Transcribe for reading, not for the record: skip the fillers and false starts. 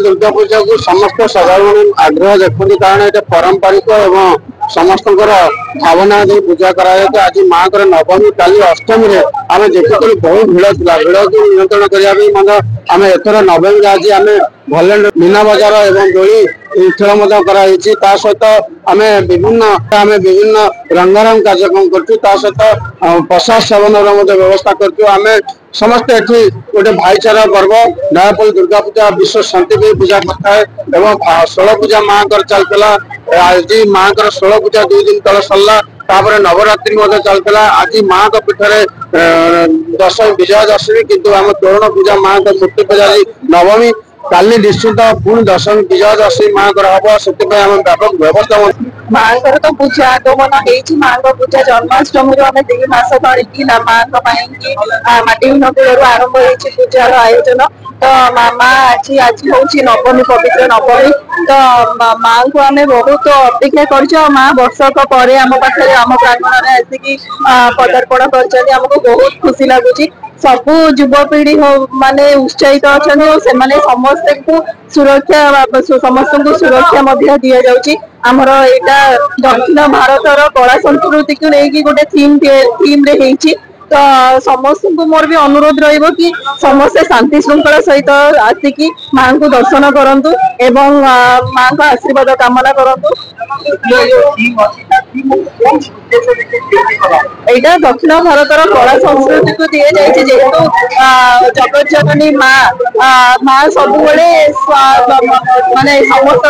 दुर्गा पूजा को समस्त साधारण आग्रह देखते कारण ये पारंपरिक एवं समस्त भावना दे पूजा कराए आज माँ नवमी काली अष्टमी आम देखते बहुत भिड़ था भिड़ को नियंत्रण करने आम एथर नवमी आज आम भले मीना बजार एवं दोली खेल सहित आम विभिन्न रंगारंग कार्यक्रम कर प्रसाद सेवन व्यवस्था कर समस्ते एठी गोटे भाईचारा पर्व नयापल्ली दुर्गा पूजा विश्व शांति पूजा करता है एवं 16 पूजा माँ चलता आज माँ 16 पूजा 2 दिन तले सरला नवरात्रि चलता आज माँ पीठरे दशमी विजया दशमी किंतु आम तोरण पूजा माँ मूर्ति पूजा नवमी काली निश्चित पुणी दशमी विजया दशमी माँ हम से व्यापक व्यवस्था माँ तो पूजा आगमन हो माँ पूजा जन्माष्टमी आम 2 मास धरिकी माँ माटीहीन कूल आरंभ हो पूजार आयोजन तो माँ आज हूँ नवमी पवित्र नवमी तो माँ को आम बहुत अपेक्षा कर माँ वर्षक पर आम पाखे आम प्रांगण में आसिकी पदार्पण करमको बहुत खुशी लगुच सबू युवपीढ़ी माने उत्साहित अच्छा समस्त को सुरक्षा समस्त को सुरक्षा दि जाऊँगी आमर यहाँ दक्षिण भारतर कला संस्कृति को लेकिन गोटे थीम रे तो समस्त को मोर भी अनुरोध रहिबो कि समस्त शांति श्रृंखला सहित आसिकी माँ को दर्शन करंतु एवं माँ का आशीर्वाद कामना करंतु यहाँ दक्षिण भारतर कला संस्कृति को दिए जाइए जेहेतु जगत जननी माँ सब माने समस्त